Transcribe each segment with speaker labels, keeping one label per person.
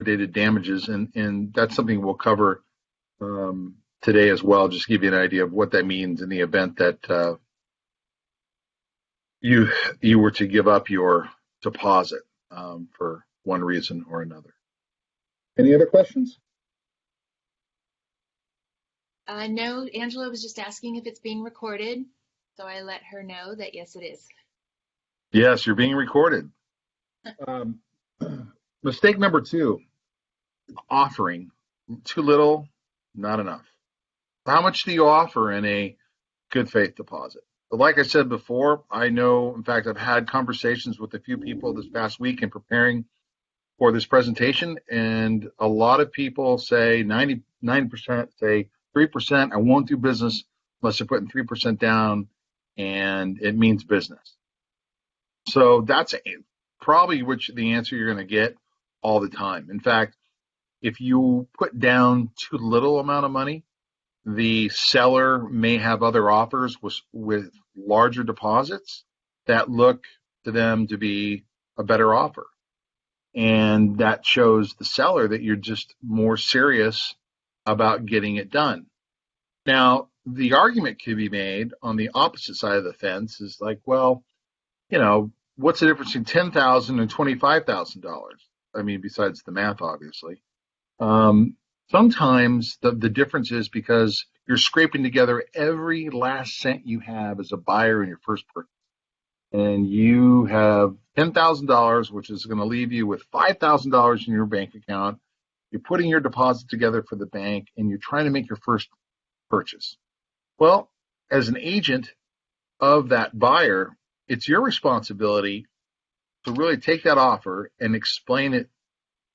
Speaker 1: liquidated damages, and that's something we'll cover today as well, just to give you an idea of what that means in the event that you were to give up your deposit for one reason or another. Any other questions?
Speaker 2: No, Angela was just asking if it's being recorded, so I let her know that yes, it is.
Speaker 1: Yes, you're being recorded. Mistake number 2, offering. Too little, not enough. How much do you offer in a good faith deposit? But like I said before, I know, in fact, I've had conversations with a few people this past week in preparing for this presentation, and a lot of people say, 99% say 3%, I won't do business unless they're putting 3% down, and it means business. So that's probably the answer you're going to get all the time. In fact, if you put down too little amount of money, the seller may have other offers with larger deposits that look to them to be a better offer. And that shows the seller that you're just more serious about getting it done. Now, the argument could be made on the opposite side of the fence is like, well, what's the difference between $10,000 and $25,000? I mean, besides the math, obviously. Sometimes the difference is because you're scraping together every last cent you have as a buyer in your first purchase. And you have $10,000, which is going to leave you with $5,000 in your bank account. You're putting your deposit together for the bank, and you're trying to make your first purchase. Well, as an agent of that buyer, it's your responsibility to really take that offer and explain it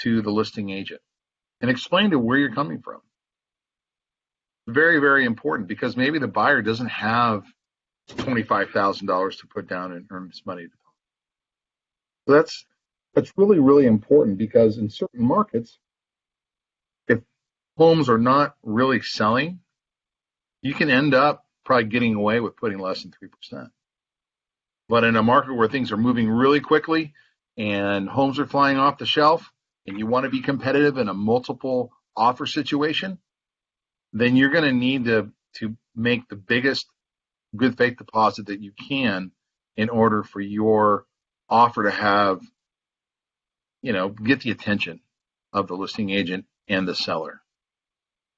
Speaker 1: to the listing agent and explain to where you're coming from. Very, very important, because maybe the buyer doesn't have $25,000 to put down and earn this money. So that's really, really important, because in certain markets, if homes are not really selling, you can end up probably getting away with putting less than 3%. But in a market where things are moving really quickly and homes are flying off the shelf, and you want to be competitive in a multiple offer situation, then you're going to need to make the biggest good faith deposit that you can in order for your offer to have, get the attention of the listing agent and the seller.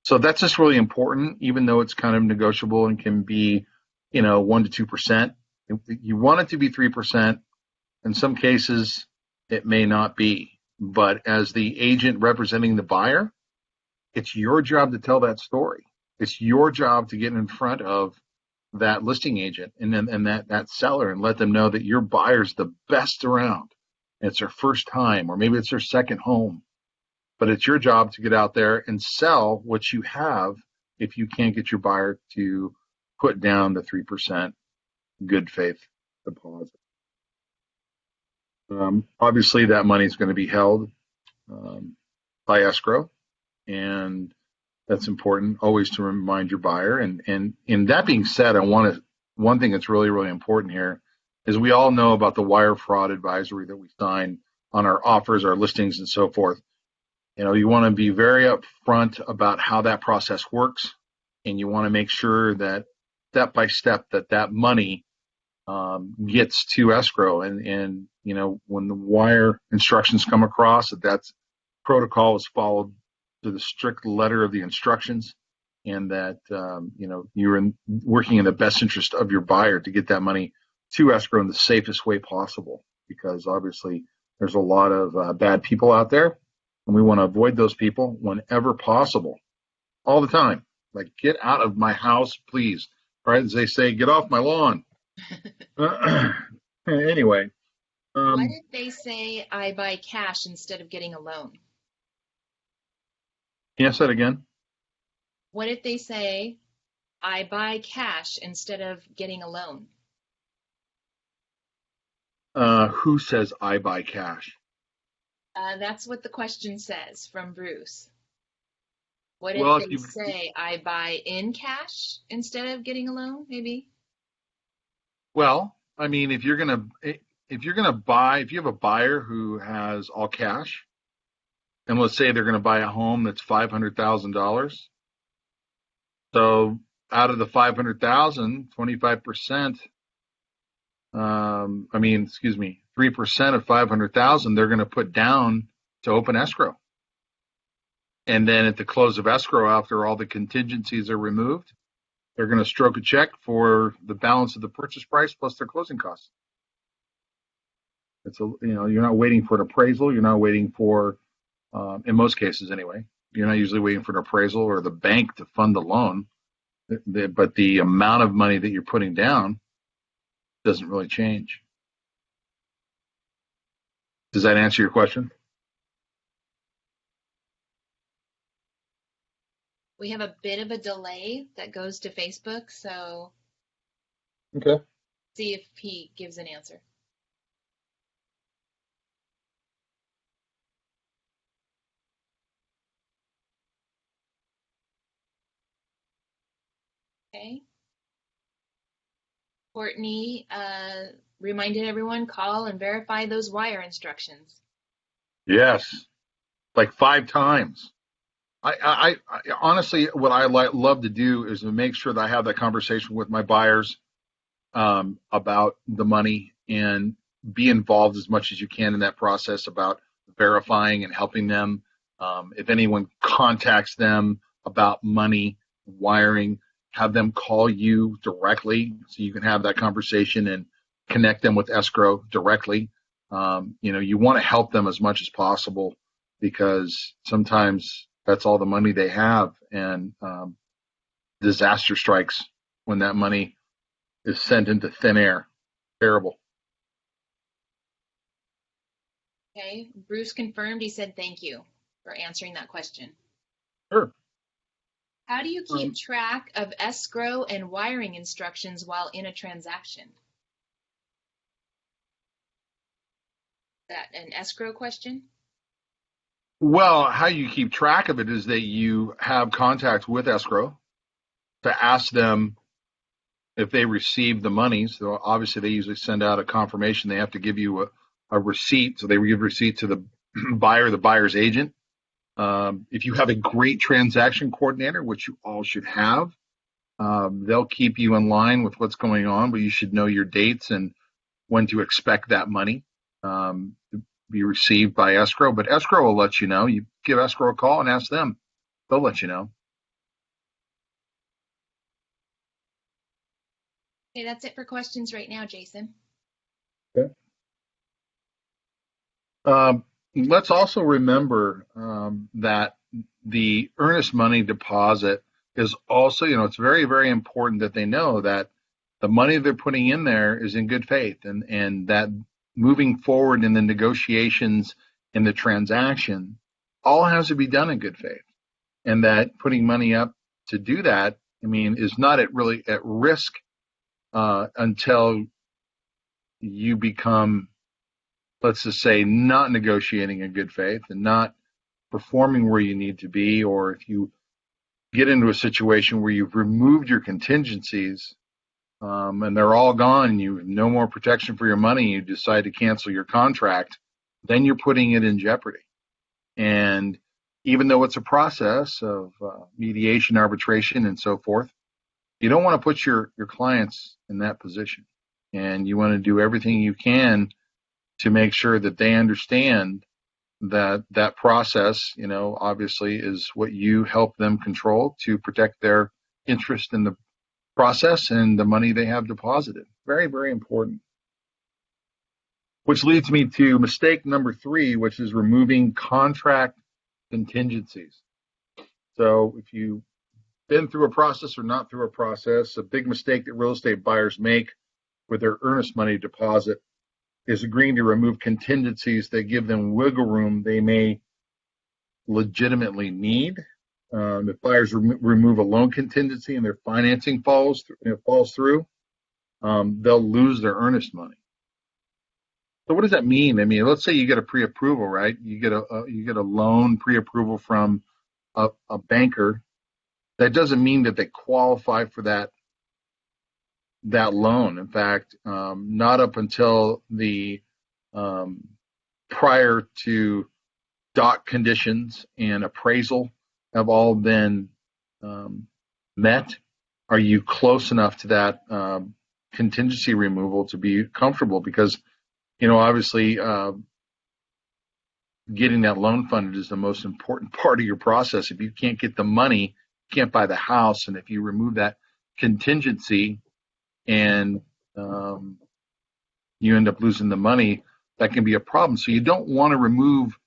Speaker 1: So that's just really important, even though it's kind of negotiable and can be, 1% to 2%. You want it to be 3%. In some cases, it may not be. But as the agent representing the buyer, it's your job to tell that story. It's your job to get in front of that listing agent and that seller and let them know that your buyer's the best around. It's their first time, or maybe it's their second home. But it's your job to get out there and sell what you have if you can't get your buyer to put down the 3% good faith deposit. Obviously, that money is going to be held by escrow, and that's important always to remind your buyer. And in that being said, one thing that's really, really important here is we all know about the wire fraud advisory that we sign on our offers, our listings, and so forth. You want to be very upfront about how that process works, and you want to make sure that step by step that money gets to escrow, and when the wire instructions come across, that protocol is followed to the strict letter of the instructions, and that you're working in the best interest of your buyer to get that money to escrow in the safest way possible, because obviously there's a lot of bad people out there, and we want to avoid those people whenever possible, all the time. Like, get out of my house, please. Right? As they say, get off my lawn. Anyway.
Speaker 2: Why did they say I buy cash instead of getting a loan?
Speaker 1: Can you ask that again?
Speaker 2: What if they say I buy cash instead of getting a loan?
Speaker 1: Who says I buy cash?
Speaker 2: That's what the question says from Bruce. What if they say I buy in cash instead of getting a loan, maybe?
Speaker 1: Well, I mean, if you have a buyer who has all cash, and let's say they're going to buy a home that's $500,000. So out of the 500,000, 25%, 3% of 500,000, they're going to put down to open escrow. And then at the close of escrow, after all the contingencies are removed, they're going to stroke a check for the balance of the purchase price plus their closing costs. You're not waiting for an appraisal. You're not waiting for, in most cases anyway, you're not usually waiting for an appraisal or the bank to fund the loan. But the amount of money that you're putting down doesn't really change. Does that answer your question?
Speaker 2: We have a bit of a delay that goes to Facebook, so
Speaker 1: Okay.
Speaker 2: see if he gives an answer. Okay. Courtney reminded everyone, call and verify those wire instructions.
Speaker 1: Yes, like 5 times. I honestly, what I love to do is to make sure that I have that conversation with my buyers about the money and be involved as much as you can in that process about verifying and helping them. If anyone contacts them about money, wiring, have them call you directly so you can have that conversation and connect them with escrow directly. You want to help them as much as possible because sometimes that's all the money they have, and disaster strikes when that money is sent into thin air. Terrible.
Speaker 2: Okay. Bruce confirmed. He said thank you for answering that question.
Speaker 1: Sure.
Speaker 2: How do you keep track of escrow and wiring instructions while in a transaction? Is that an escrow question?
Speaker 1: Well, how you keep track of it is that you have contact with escrow to ask them if they received the money. So obviously they usually send out a confirmation. They have to give you a receipt. So they give receipt to the buyer, the buyer's agent. If you have a great transaction coordinator, which you all should have, they'll keep you in line with what's going on, but you should know your dates and when to expect that money to be received by escrow. But escrow will let you know. You give escrow a call and ask them. They'll let you know.
Speaker 2: Okay, that's it for questions right now, Jason.
Speaker 1: Okay. Let's also remember that the earnest money deposit is also, it's very, very important that they know that the money they're putting in there is in good faith, and that moving forward in the negotiations in the transaction all has to be done in good faith, and that putting money up to do that, is not really at risk until you become, let's just say, not negotiating in good faith and not performing where you need to be, or if you get into a situation where you've removed your contingencies and they're all gone and you have no more protection for your money, and you decide to cancel your contract, then you're putting it in jeopardy. And even though it's a process of mediation, arbitration, and so forth, you don't want to put your clients in that position. And you want to do everything you can to make sure that they understand that process, obviously is what you help them control to protect their interest in the process and the money they have deposited. Very, very important. Which leads me to mistake number 3, which is removing contract contingencies. So if you've been through a process or not through a process, a big mistake that real estate buyers make with their earnest money deposit is agreeing to remove contingencies that give them wiggle room they may legitimately need. If buyers remove a loan contingency and their financing falls through, they'll lose their earnest money. So what does that mean? Let's say you get a pre-approval, right? You get a loan pre-approval from a banker. That doesn't mean that they qualify for that loan. In fact, not up until the prior to dock conditions and appraisal have all been met? Are you close enough to that contingency removal to be comfortable? Because, obviously, getting that loan funded is the most important part of your process. If you can't get the money, you can't buy the house. And if you remove that contingency and you end up losing the money, that can be a problem. So you don't want to remove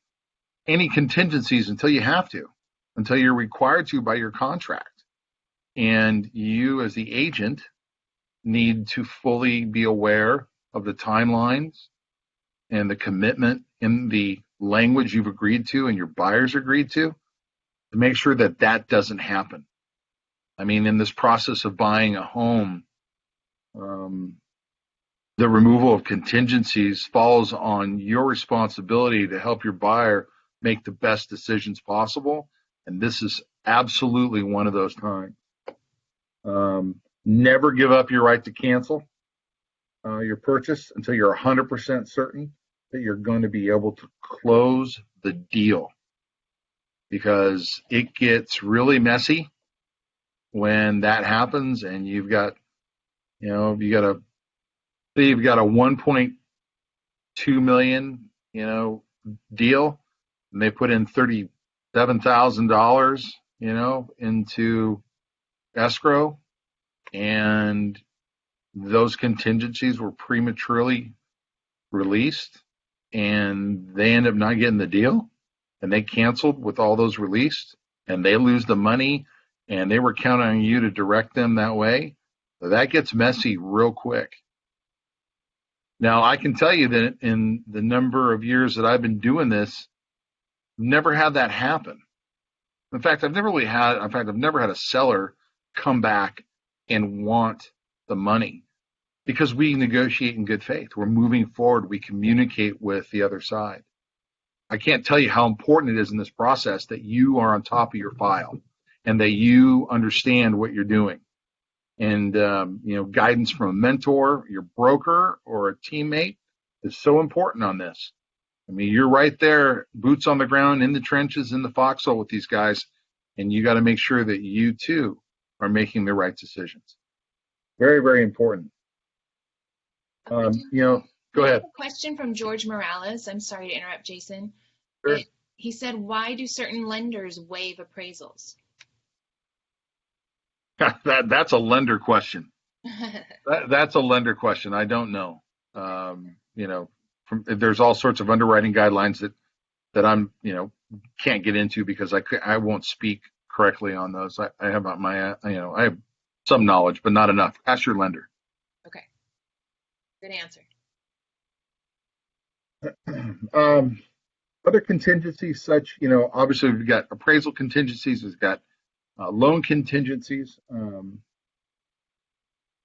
Speaker 1: any contingencies until you have to, until you're required to by your contract. And you, as the agent, need to fully be aware of the timelines and the commitment in the language you've agreed to and your buyers agreed to make sure that that doesn't happen. I mean, in this process of buying a home, the removal of contingencies falls on your responsibility to help your buyer make the best decisions possible. And this is absolutely one of those times. Never give up your right to cancel your purchase until you're 100% certain that you're going to be able to close the deal, because it gets really messy when that happens and you've got a 1.2 million, deal, and they put in $37,000, into escrow, and those contingencies were prematurely released, and they end up not getting the deal, and they canceled with all those released, and they lose the money, and they were counting on you to direct them that way. So that gets messy real quick. Now, I can tell you that in the number of years that I've been doing this, never had that happen. In fact, I've never had a seller come back and want the money, because we negotiate in good faith. We're moving forward. We communicate with the other side. I can't tell you how important it is in this process that you are on top of your file and that you understand what you're doing. And, guidance from a mentor, your broker, or a teammate is so important on this. I mean, you're right there, boots on the ground, in the trenches, in the foxhole with these guys, and you got to make sure that you too are making the right decisions. Very, very important. Go ahead.
Speaker 2: A question from George Morales. I'm sorry to interrupt, Jason.
Speaker 1: Sure.
Speaker 2: He said, why do certain lenders waive appraisals?
Speaker 1: That's a lender question. That's a lender question. I don't know. There's all sorts of underwriting guidelines that I'm, can't get into because I won't speak correctly on those. I have I have some knowledge, but not enough. Ask your lender.
Speaker 2: Okay. Good answer.
Speaker 1: Other contingencies, such, obviously we've got appraisal contingencies, we've got loan contingencies,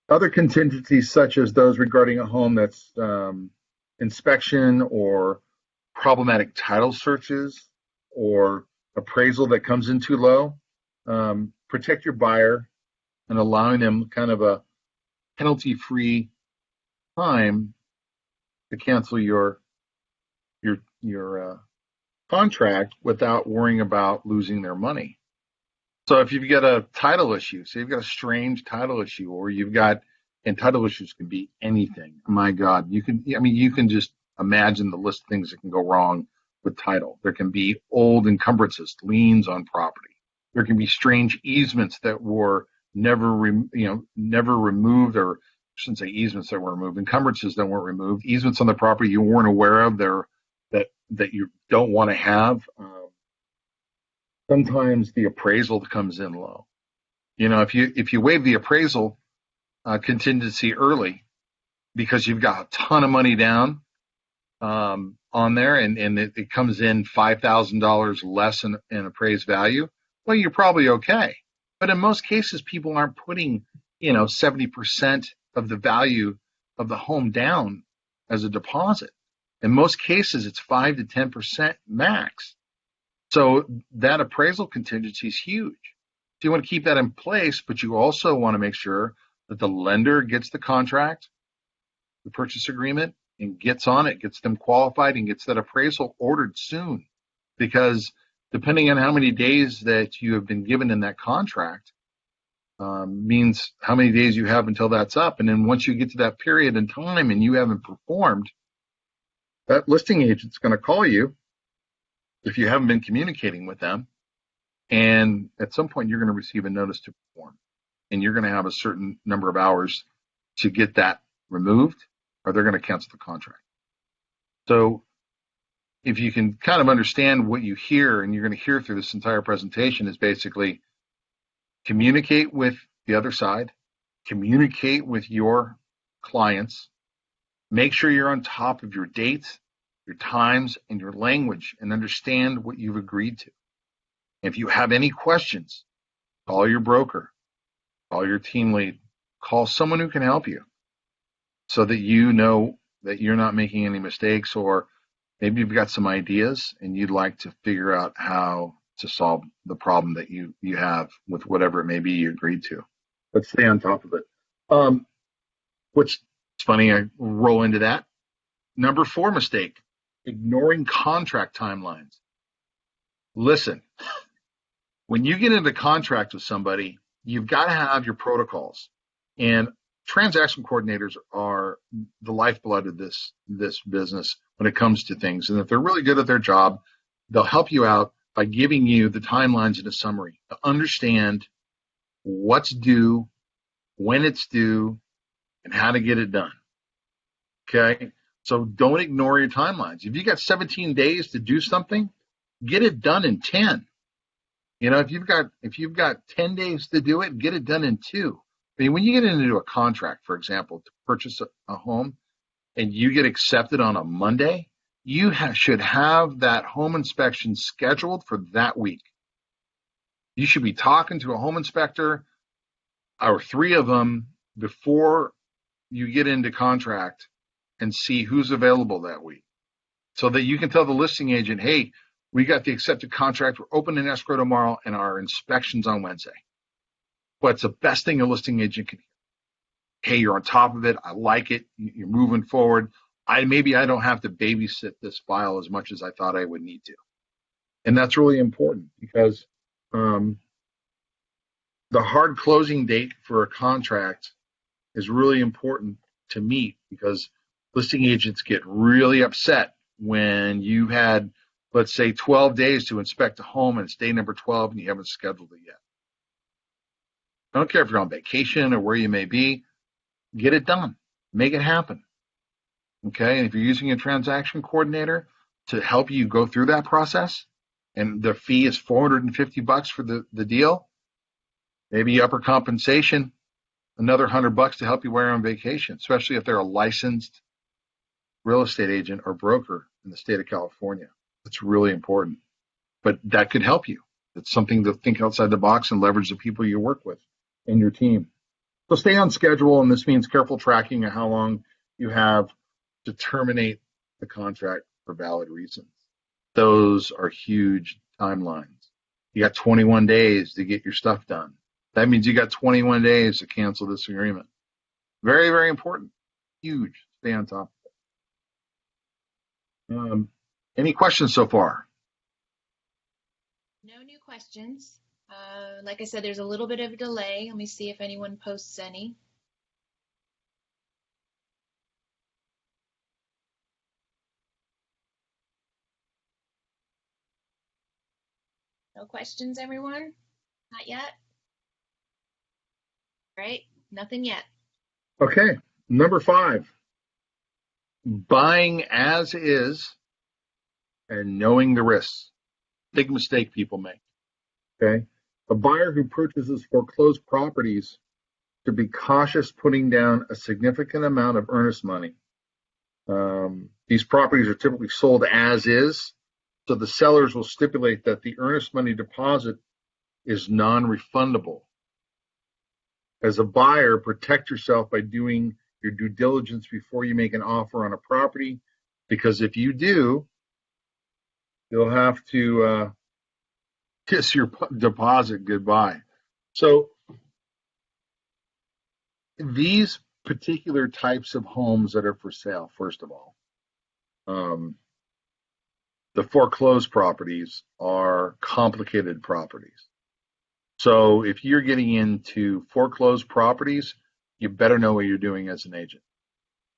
Speaker 1: other contingencies such as those regarding a home that's inspection or problematic title searches or appraisal that comes in too low. Protect your buyer and allowing them kind of a penalty-free time to cancel your contract without worrying about losing their money. So if you've got a title issue, say you've got a strange title issue, or and title issues can be anything. My God, you can just imagine the list of things that can go wrong with title. There can be old encumbrances, liens on property. There can be strange easements that were never removed, or I shouldn't say easements that were removed, encumbrances that weren't removed, easements on the property you weren't aware of that you don't want to have. Sometimes the appraisal comes in low. If you waive the appraisal contingency early because you've got a ton of money down on there, and it comes in $5,000 less in appraised value, well, you're probably okay. But in most cases, people aren't putting 70% of the value of the home down as a deposit. In most cases, it's 5 to 10% max. So that appraisal contingency is huge. So you want to keep that in place, but you also want to make sure that the lender gets the contract, the purchase agreement, and gets on it, gets them qualified, and gets that appraisal ordered soon. because depending on how many days that you have been given in that contract, means how many days you have until that's up. And then once you get to that period in time and you haven't performed, that listing agent's going to call you if you haven't been communicating with them. And at some point, you're going to receive a notice to perform. And you're going to have a certain number of hours to get that removed, or they're going to cancel the contract. So if you can kind of understand what you hear, and you're going to hear through this entire presentation, is basically communicate with the other side, communicate with your clients, make sure you're on top of your dates, your times, and your language, and understand what you've agreed to. If you have any questions, call your broker, call your team lead, call someone who can help you so that you know that you're not making any mistakes, or maybe you've got some ideas and you'd like to figure out how to solve the problem that you have with whatever it may be you agreed to. Let's stay on top of it. Which is funny, I roll into that. Number 4 mistake, ignoring contract timelines. Listen, when you get into contract with somebody, you've got to have your protocols. And transaction coordinators are the lifeblood of this business when it comes to things. And if they're really good at their job, they'll help you out by giving you the timelines in a summary to understand what's due, when it's due, and how to get it done. Okay? So don't ignore your timelines. If you got 17 days to do something, get it done in 10. You know, if you've got 10 days to do it, get it done in 2. I mean, when you get into a contract, for example, to purchase a home, and you get accepted on a Monday, you should have that home inspection scheduled for that week. You should be talking to a home inspector, or 3 of them, before you get into contract, and see who's available that week, so that you can tell the listing agent, hey, we got the accepted contract, we're opening escrow tomorrow, and our inspection's on Wednesday. But it's the best thing a listing agent can hear. Hey, you're on top of it. I like it. You're moving forward. Maybe I don't have to babysit this file as much as I thought I would need to. And that's really important, because the hard closing date for a contract is really important to meet, because listing agents get really upset when you had, let's say, 12 days to inspect a home and it's day number 12 and you haven't scheduled it yet. I don't care if you're on vacation or where you may be, get it done. Make it happen. Okay? And if you're using a transaction coordinator to help you go through that process, and the fee is $450 for the deal, maybe upper compensation, another $100 to help you while you're on vacation, especially if they're a licensed real estate agent or broker in the state of California. That's really important. But that could help you. It's something to think outside the box and leverage the people you work with and your team. So stay on schedule, and this means careful tracking of how long you have to terminate the contract for valid reasons. Those are huge timelines. You got 21 days to get your stuff done. That means you got 21 days to cancel this agreement. Very, very important. Huge. Stay on top of it. Any questions so far?
Speaker 2: No new questions. Like I said, there's a little bit of a delay. Let me see if anyone posts any. No questions, everyone? Not yet? All right, nothing yet.
Speaker 1: Okay, number 5, buying as is and knowing the risks. Big mistake people make. Okay, a buyer who purchases foreclosed properties should be cautious putting down a significant amount of earnest money. These properties are typically sold as is, so the sellers will stipulate that the earnest money deposit is non-refundable. As a buyer, protect yourself by doing your due diligence before you make an offer on a property, because if you do, you'll have to kiss your deposit goodbye. So these particular types of homes that are for sale, first of all, The foreclosed properties are complicated properties. So if you're getting into foreclosed properties, you better know what you're doing as an agent.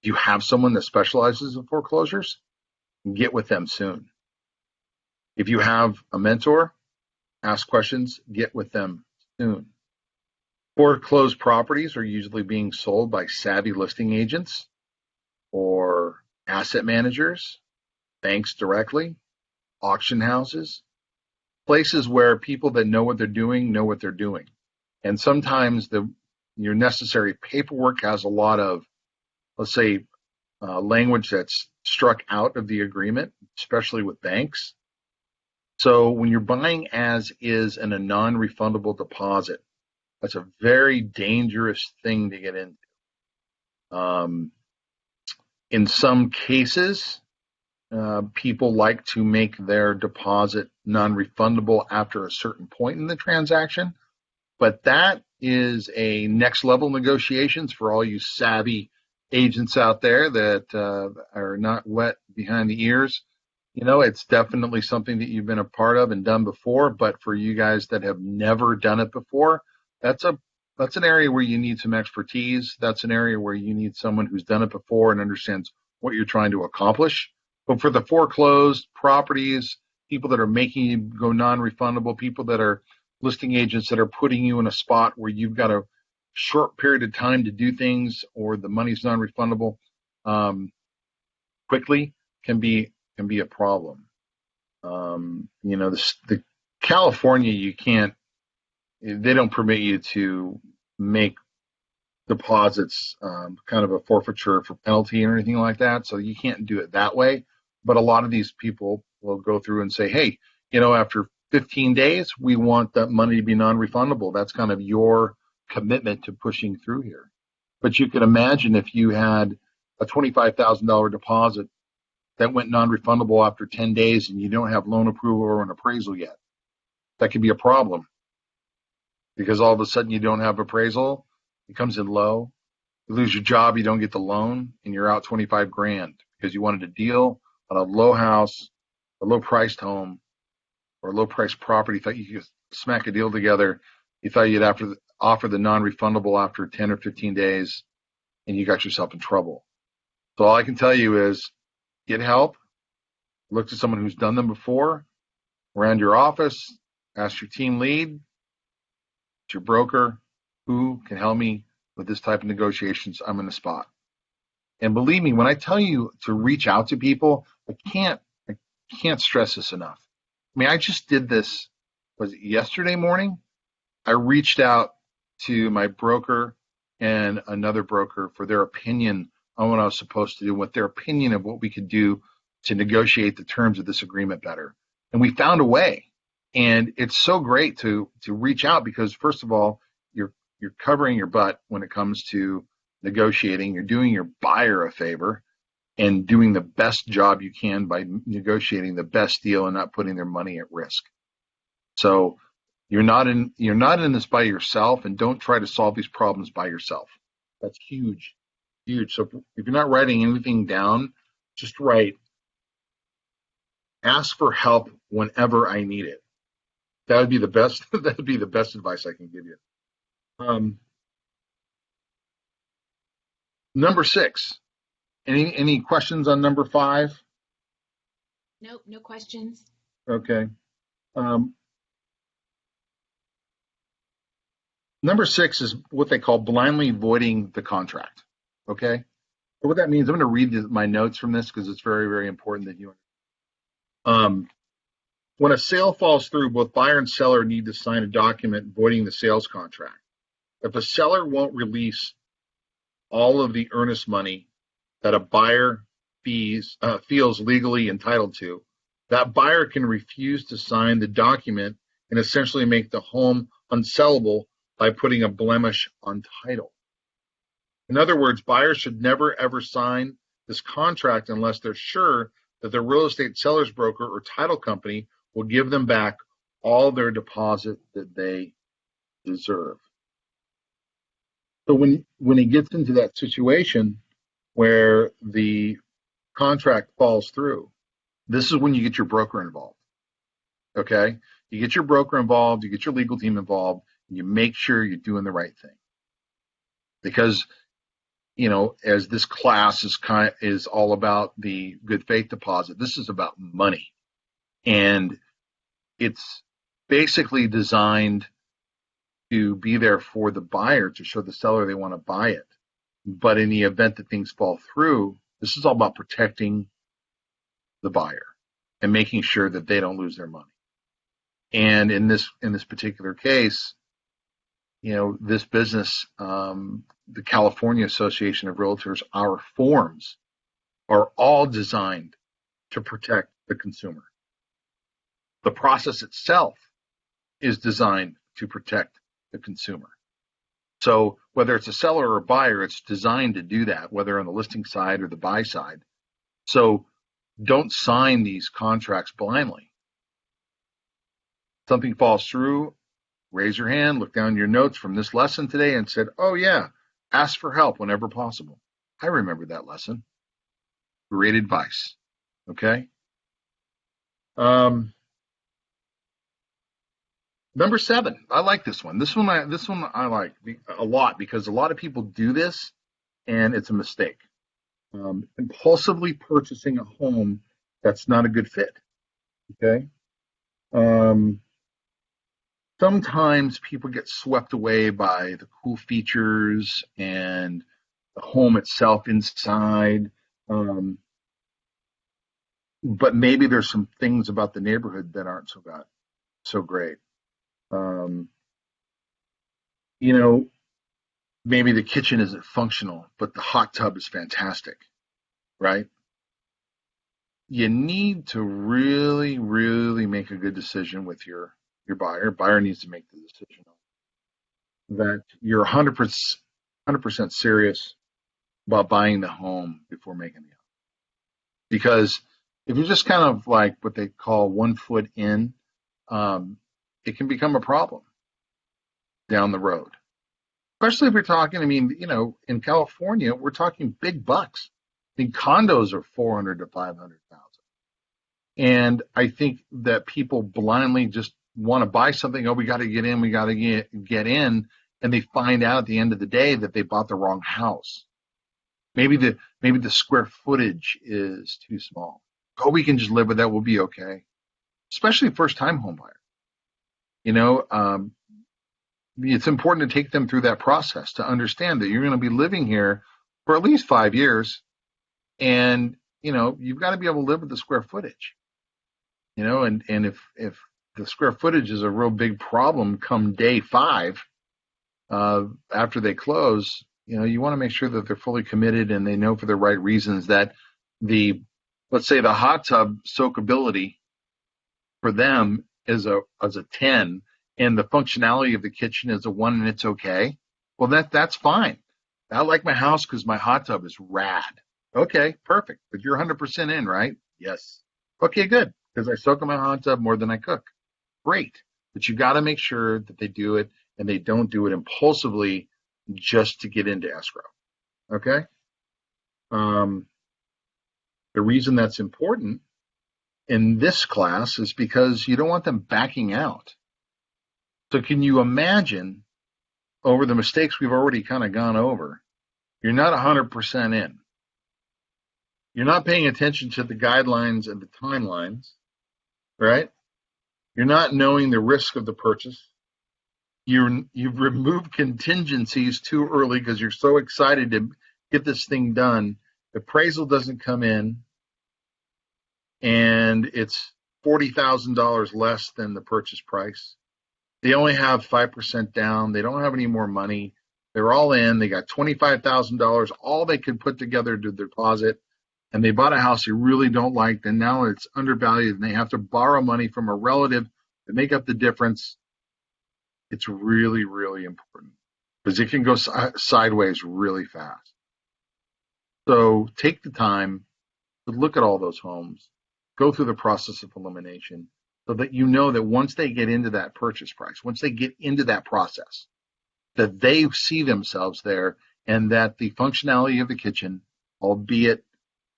Speaker 1: If you have someone that specializes in foreclosures, get with them soon. If you have a mentor, ask questions, get with them soon. Foreclosed properties are usually being sold by savvy listing agents or asset managers, banks directly, auction houses, places where people that know what they're doing know what they're doing. And sometimes your necessary paperwork has a lot of, let's say, language that's struck out of the agreement, especially with banks. So when you're buying as is and a non-refundable deposit, that's a very dangerous thing to get into. In some cases, people like to make their deposit non-refundable after a certain point in the transaction, but that is a next level negotiations for all you savvy agents out there that are not wet behind the ears. It's definitely something that you've been a part of and done before, but for you guys that have never done it before, that's an area where you need some expertise. That's an area where you need someone who's done it before and understands what you're trying to accomplish. But for the foreclosed properties, people that are making you go non-refundable, people that are listing agents that are putting you in a spot where you've got a short period of time to do things or the money's non-refundable quickly can be a problem. The California, they don't permit you to make deposits kind of a forfeiture for penalty or anything like that. So you can't do it that way. But a lot of these people will go through and say, hey, after 15 days, we want that money to be non-refundable. That's kind of your commitment to pushing through here. But you could imagine if you had a $25,000 deposit that went non-refundable after 10 days and you don't have loan approval or an appraisal yet. That could be a problem because all of a sudden you don't have appraisal. It comes in low. You lose your job, you don't get the loan, and you're out 25 grand because you wanted a deal on a low house, a low priced home, or a low priced property. You thought you could smack a deal together. You thought you'd offer the non-refundable after 10 or 15 days, and you got yourself in trouble. So all I can tell you is get help. Look to someone who's done them before around your office. Ask your team lead, your broker, who can help me with this type of negotiations. I'm in the spot. And believe me, when I tell you to reach out to people, I can't stress this enough. I mean, I just did this, was it yesterday morning? I reached out to my broker and another broker for their opinion on what I was supposed to do, what their opinion of what we could do to negotiate the terms of this agreement better. And we found a way. And it's so great to reach out because, first of all, you're covering your butt when it comes to negotiating. You're doing your buyer a favor and doing the best job you can by negotiating the best deal and not putting their money at risk. So you're not in this by yourself, and don't try to solve these problems by yourself. That's huge. So if you're not writing anything down, just write, ask for help whenever I need it. That would be the best. That would be the best advice I can give you. Number 6. Any questions on number 5?
Speaker 2: Nope, no questions.
Speaker 1: Okay. Number 6 is what they call blindly voiding the contract. Okay. So what that means, I'm going to read my notes from this because it's very, very important that you. When a sale falls through, both buyer and seller need to sign a document voiding the sales contract. If a seller won't release all of the earnest money that a buyer feels legally entitled to, that buyer can refuse to sign the document and essentially make the home unsellable by putting a blemish on title. In other words, buyers should never ever sign this contract unless they're sure that the real estate seller's broker or title company will give them back all their deposit that they deserve. So when it gets into that situation where the contract falls through, This is when you get your broker involved. Okay? You get your broker involved, you get your legal team involved, and you make sure you're doing the right thing. Because, as this class is all about the good faith deposit, this is about money. And it's basically designed to be there for the buyer to show the seller they want to buy it. But in the event that things fall through, this is all about protecting the buyer and making sure that they don't lose their money. And in this particular case, this business, the California Association of Realtors, our forms are all designed to protect the consumer. The process itself is designed to protect the consumer. So whether it's a seller or a buyer, it's designed to do that, whether on the listing side or the buy side. So don't sign these contracts blindly. Something falls through, raise your hand, look down your notes from this lesson today and said, oh yeah, ask for help whenever possible. I remember that lesson. Great advice. Okay. Number 7, I like this one. This one I like a lot because a lot of people do this and it's a mistake. Impulsively purchasing a home that's not a good fit. Okay. Sometimes people get swept away by the cool features and the home itself inside. But maybe there's some things about the neighborhood that aren't so great. Maybe the kitchen isn't functional, but the hot tub is fantastic, right? You need to really, really make a good decision with your buyer. Buyer needs to make the decision that you're 100% serious about buying the home before making the offer. Because if you're just kind of like what they call 1 foot in, it can become a problem down the road. Especially if you're talking, in California, we're talking big bucks. Condos are 400 to 500,000. And I think that people blindly just want to buy something. Oh, we got to get in. We got to get in. And they find out at the end of the day that they bought the wrong house. Maybe the square footage is too small. Oh, we can just live with that. We'll be okay. Especially first-time home buyer. It's important to take them through that process to understand that you're going to be living here for at least 5 years, and you've got to be able to live with the square footage. And if the square footage is a real big problem come day 5, after they close, you want to make sure that they're fully committed and they know for the right reasons that let's say the hot tub soakability for them is a 10 and the functionality of the kitchen is a 1 and it's okay. Well, that's fine. I like my house because my hot tub is rad. Okay, perfect. But you're 100% in, right? Yes. Okay, good. Because I soak in my hot tub more than I cook. Great. But you got to make sure that they do it and they don't do it impulsively just to get into escrow. Okay? The reason that's important in this class is because you don't want them backing out. So can you imagine, over the mistakes we've already kind of gone over, you're not 100% in. You're not paying attention to the guidelines and the timelines, right? You're not knowing the risk of the purchase. You've removed contingencies too early because you're so excited to get this thing done. The appraisal doesn't come in, and it's $40,000 less than the purchase price. They only have 5% down. They don't have any more money. They're all in. They got $25,000, all they could put together to deposit, and they bought a house they really don't like, and now it's undervalued, and they have to borrow money from a relative to make up the difference. It's really, really important because it can go sideways really fast. So take the time to look at all those homes, go through the process of elimination so that you know that once they get into that purchase price, once they get into that process, that they see themselves there and that the functionality of the kitchen, albeit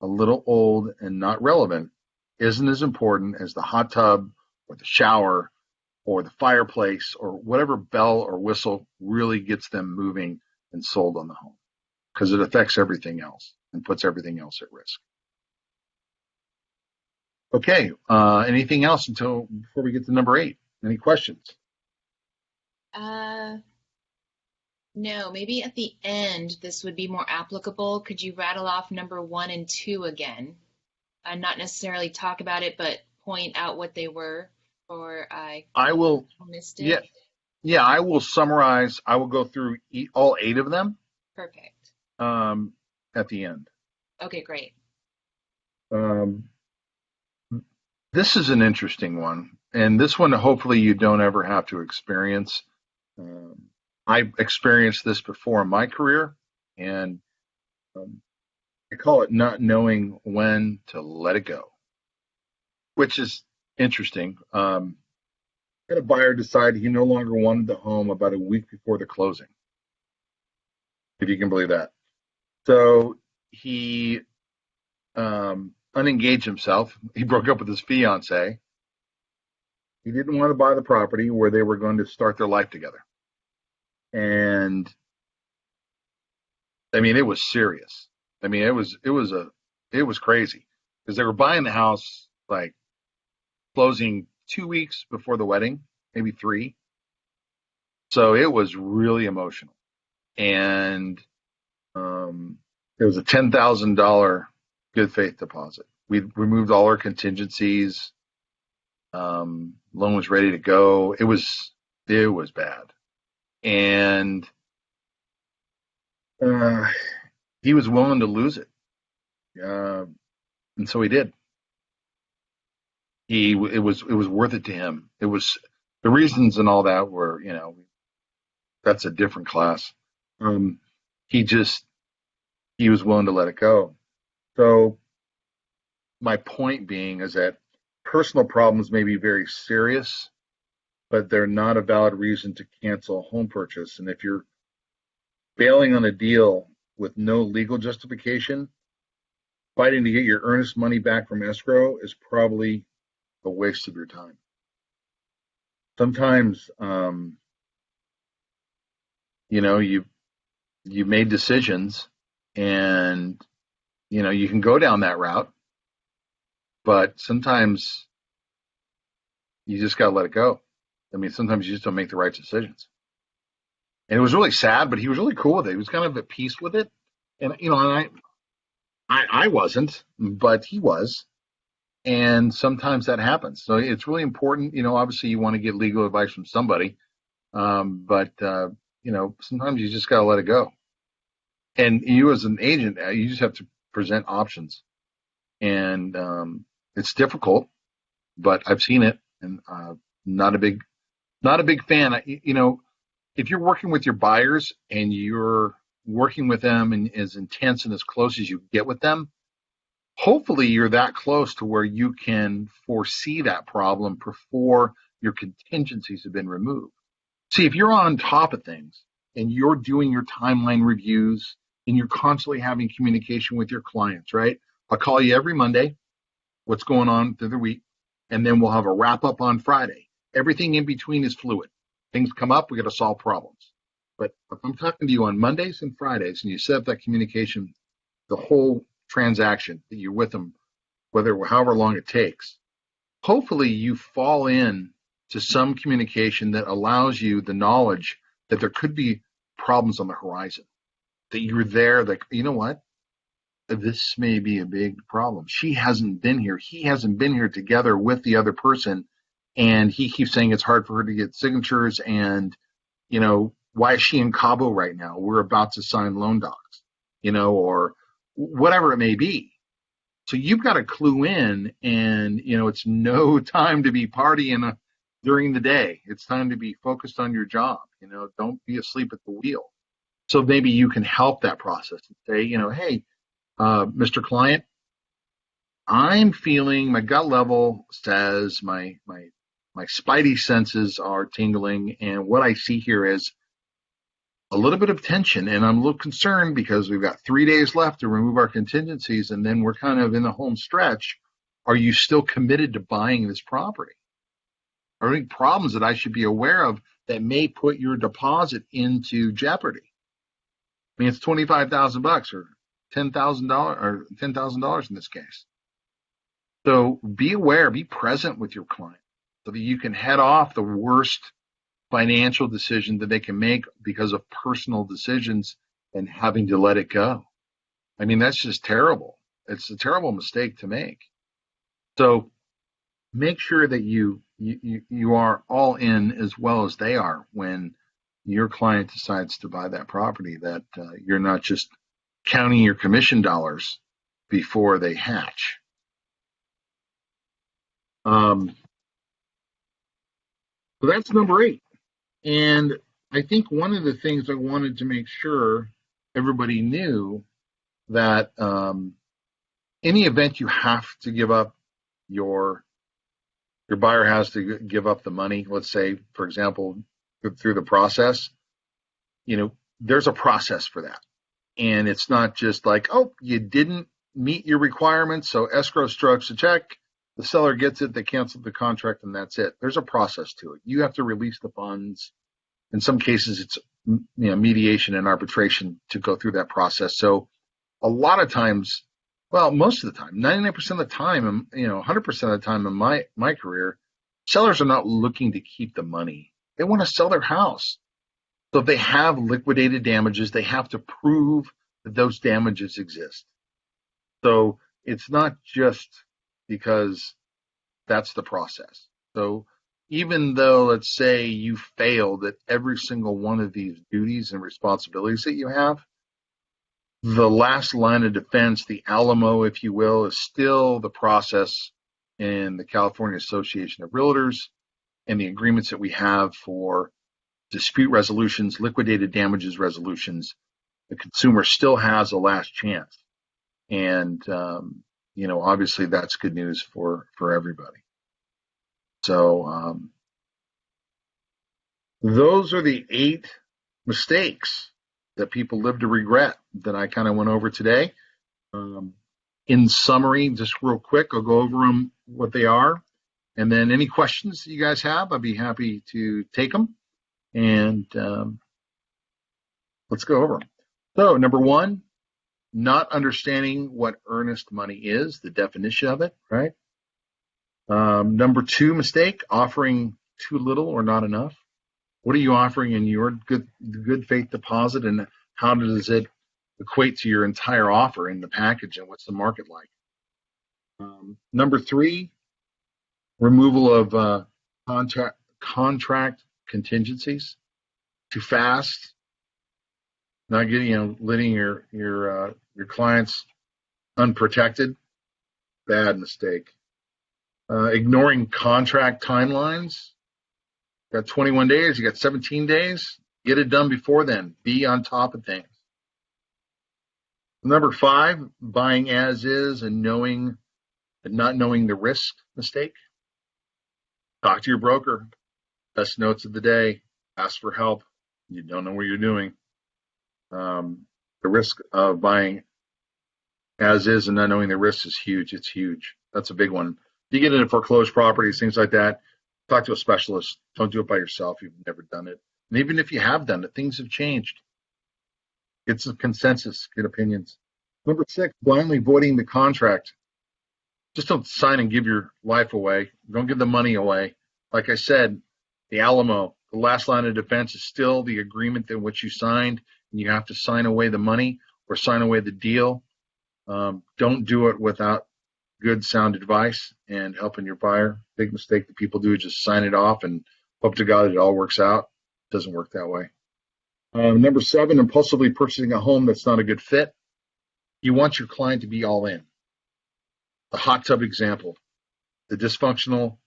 Speaker 1: a little old and not relevant, isn't as important as the hot tub or the shower or the fireplace or whatever bell or whistle really gets them moving and sold on the home, because it affects everything else and puts everything else at risk. Okay, anything else before we get to number 8? Any questions?
Speaker 2: No, maybe at the end this would be more applicable. Could you rattle off number 1 and 2 again? Not necessarily talk about it, but point out what they were, or I
Speaker 1: will.
Speaker 2: missed it.
Speaker 1: Yeah, I will summarize. I will go through all 8 of them.
Speaker 2: Perfect.
Speaker 1: At the end.
Speaker 2: Okay, great.
Speaker 1: This is an interesting one, and this one hopefully you don't ever have to experience. I've experienced this before in my career, and I call it not knowing when to let it go, which is interesting. Had a buyer decide he no longer wanted the home about a week before the closing, if you can believe that. So he unengaged himself. He broke up with his fiance. He didn't want to buy the property where they were going to start their life together. And I mean, it was serious. I mean, it was crazy, because they were buying the house, like, closing 2 weeks before the wedding, maybe 3. So it was really emotional. And it was a $10,000 good faith deposit. We removed all our contingencies. Loan was ready to go. It was bad. And he was willing to lose it. And so he did. It was worth it to him. It was, the reasons and all that were, that's a different class. He was willing to let it go. So my point being is that personal problems may be very serious, but they're not a valid reason to cancel a home purchase. And if you're bailing on a deal with no legal justification, fighting to get your earnest money back from escrow is probably a waste of your time. Sometimes, you've made decisions, and you can go down that route, but sometimes you just got to let it go. I mean, sometimes you just don't make the right decisions. And it was really sad, but he was really cool with it. He was kind of at peace with it. And, and I wasn't, but he was. And sometimes that happens. So it's really important. Obviously you want to get legal advice from somebody. But sometimes you just got to let it go. And you as an agent, you just have to present options. And it's difficult, but I've seen it, and not a big fan. If you're working with your buyers and you're working with them and as intense and as close as you get with them, hopefully you're that close to where you can foresee that problem before your contingencies have been removed. See, if you're on top of things and you're doing your timeline reviews and you're constantly having communication with your clients, right? I'll call you every Monday, what's going on through the week, and then we'll have a wrap up on Friday. Everything in between is fluid. Things come up, we got to solve problems. But if I'm talking to you on Mondays and Fridays and you set up that communication, the whole transaction that you're with them, however long it takes, hopefully you fall in to some communication that allows you the knowledge that there could be problems on the horizon, that you're there, like, you know what? This may be a big problem. She hasn't been here. He hasn't been here together with the other person. And he keeps saying it's hard for her to get signatures. And, why is she in Cabo right now? We're about to sign loan docs, or whatever it may be. So you've got to clue in, and, it's no time to be partying during the day. It's time to be focused on your job. Don't be asleep at the wheel. So maybe you can help that process and say, hey, Mr. Client, I'm feeling, my gut level says, my spidey senses are tingling, and what I see here is a little bit of tension, and I'm a little concerned because we've got 3 days left to remove our contingencies, and then we're kind of in the home stretch. are you still committed to buying this property? Are there any problems that I should be aware of that may put your deposit into jeopardy? I mean, it's $25,000 or $10,000 or $10,000 in this case. So be aware, be present with your client so that you can head off the worst financial decision that they can make because of personal decisions and having to let it go. I mean, that's just terrible. It's a terrible mistake to make. So make sure that you are all in as well as they are when your client decides to buy that property, that you're not just counting your commission dollars before they hatch. So that's number 8. And I think one of the things I wanted to make sure everybody knew that any event you have to give up, your buyer has to give up the money, let's say, for example, through the process, there's a process for that. And it's not just like, oh, you didn't meet your requirements, so escrow strokes a check, the seller gets it, they cancel the contract, and that's it. There's a process to it. You have to release the funds. In some cases, it's mediation and arbitration to go through that process. So a lot of times, well, most of the time, 99% of the time, 100% of the time in my career, sellers are not looking to keep the money. They want to sell their house. So if they have liquidated damages, they have to prove that those damages exist. So it's not just because that's the process. So even though, let's say, you failed at every single one of these duties and responsibilities that you have, the last line of defense, the Alamo, if you will, is still the process in the California Association of Realtors and the agreements that we have for dispute resolutions, liquidated damages resolutions. The consumer still has a last chance. And, obviously that's good news for everybody. So those are the 8 mistakes that people live to regret that I kind of went over today. In summary, just real quick, I'll go over them, what they are. And then any questions that you guys have, I'd be happy to take them. And let's go over them. So number 1, not understanding what earnest money is, the definition of it, right? Number 2 mistake, offering too little or not enough. What are you offering in your good faith deposit, and how does it equate to your entire offer in the package, and what's the market like? Number 3, removal of contract contingencies. Too fast, not getting, letting your clients unprotected. Bad mistake. Ignoring contract timelines. You got 21 days, you got 17 days. Get it done before then. Be on top of things. Number 5, buying as is and not knowing the risk mistake. Talk to your broker. Best notes of the day. Ask for help. You don't know what you're doing. The risk of buying as is and not knowing the risk is huge. It's huge. That's a big one. If you get into foreclosed properties, things like that, talk to a specialist. Don't do it by yourself. You've never done it. And even if you have done it, things have changed. Get some consensus, get opinions. Number 6, blindly voiding the contract. Just don't sign and give your life away. Don't give the money away. Like I said, the Alamo, the last line of defense is still the agreement in which you signed, and you have to sign away the money or sign away the deal. Don't do it without good, sound advice and helping your buyer. Big mistake that people do is just sign it off and hope to God it all works out. It doesn't work that way. Number 7, impulsively purchasing a home that's not a good fit. You want your client to be all in. The hot tub example, the dysfunctional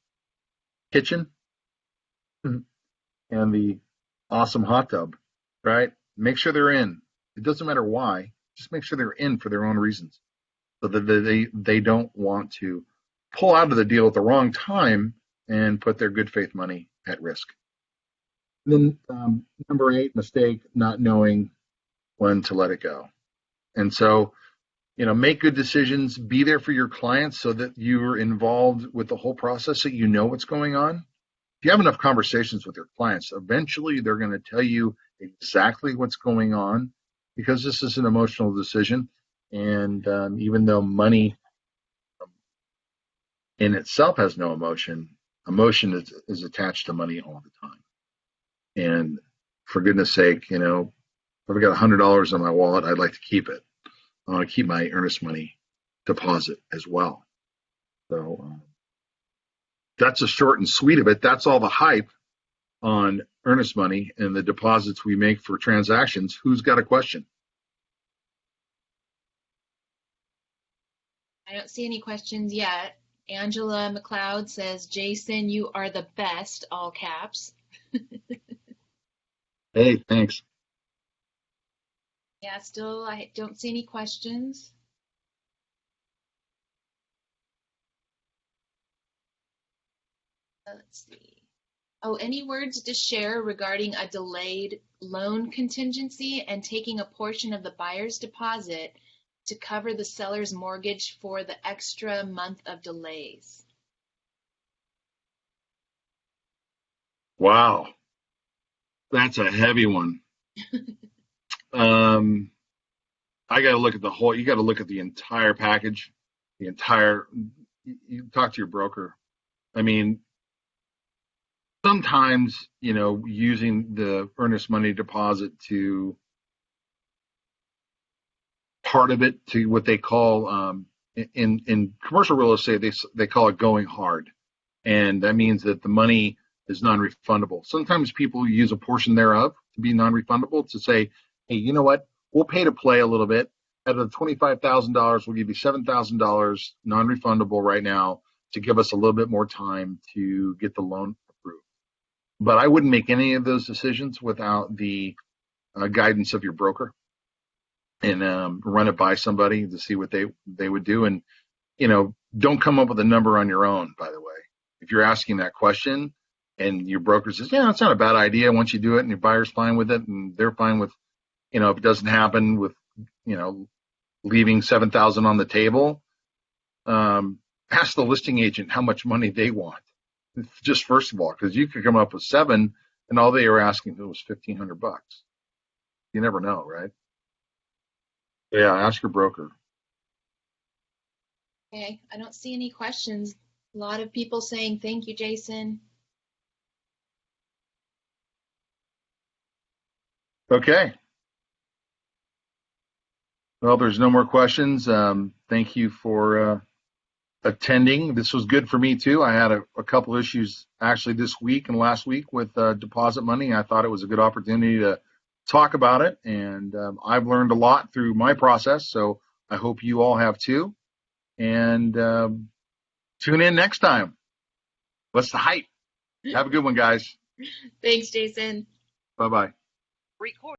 Speaker 1: kitchen and the awesome hot tub, right? Make sure they're in. It doesn't matter why. Just make sure they're in for their own reasons, so that they don't want to pull out of the deal at the wrong time and put their good faith money at risk. And then number 8 mistake, not knowing when to let it go. And so, make good decisions, be there for your clients so that you're involved with the whole process, so you know what's going on. If you have enough conversations with your clients, eventually they're going to tell you exactly what's going on, because this is an emotional decision. And even though money in itself has no emotion, emotion is attached to money all the time. And for goodness sake, if I got $100 in my wallet, I'd like to keep it. I want to keep my earnest money deposit as well. So that's the short and sweet of it. That's all the hype on earnest money and the deposits we make for transactions. Who's got a question?
Speaker 2: I don't see any questions yet. Angela McLeod says, Jason, you are the best, all caps.
Speaker 1: Hey, thanks.
Speaker 2: Yeah, still, I don't see any questions. Let's see. Oh, any words to share regarding a delayed loan contingency and taking a portion of the buyer's deposit to cover the seller's mortgage for the extra month of delays?
Speaker 1: Wow, that's a heavy one. I got to look at the whole. You got to look at the entire package, the entire. You talk to your broker. I mean, sometimes using the earnest money deposit to part of it to what they call in commercial real estate they call it going hard, and that means that the money is non-refundable. Sometimes people use a portion thereof to be non-refundable, to say, hey, you know what, we'll pay to play a little bit. Out of the $25,000, we'll give you $7,000 non-refundable right now to give us a little bit more time to get the loan approved. But I wouldn't make any of those decisions without the guidance of your broker, and run it by somebody to see what they would do. And don't come up with a number on your own, by the way. If you're asking that question and your broker says, yeah, it's not a bad idea, once you do it and your buyer's fine with it and they're fine with, if it doesn't happen with, leaving 7,000 on the table, ask the listing agent how much money they want. Just first of all, because you could come up with 7 and all they were asking was $1,500. You never know, right? Yeah, ask your broker.
Speaker 2: Okay, I don't see any questions. A lot of people saying thank you, Jason.
Speaker 1: Okay. Well, there's no more questions. Thank you for attending. This was good for me too. I had a couple issues actually this week and last week with deposit money. I thought it was a good opportunity to talk about it, and I've learned a lot through my process. So I hope you all have too. And tune in next time. What's the hype? Have a good one, guys.
Speaker 2: Thanks, Jason.
Speaker 1: Bye-bye.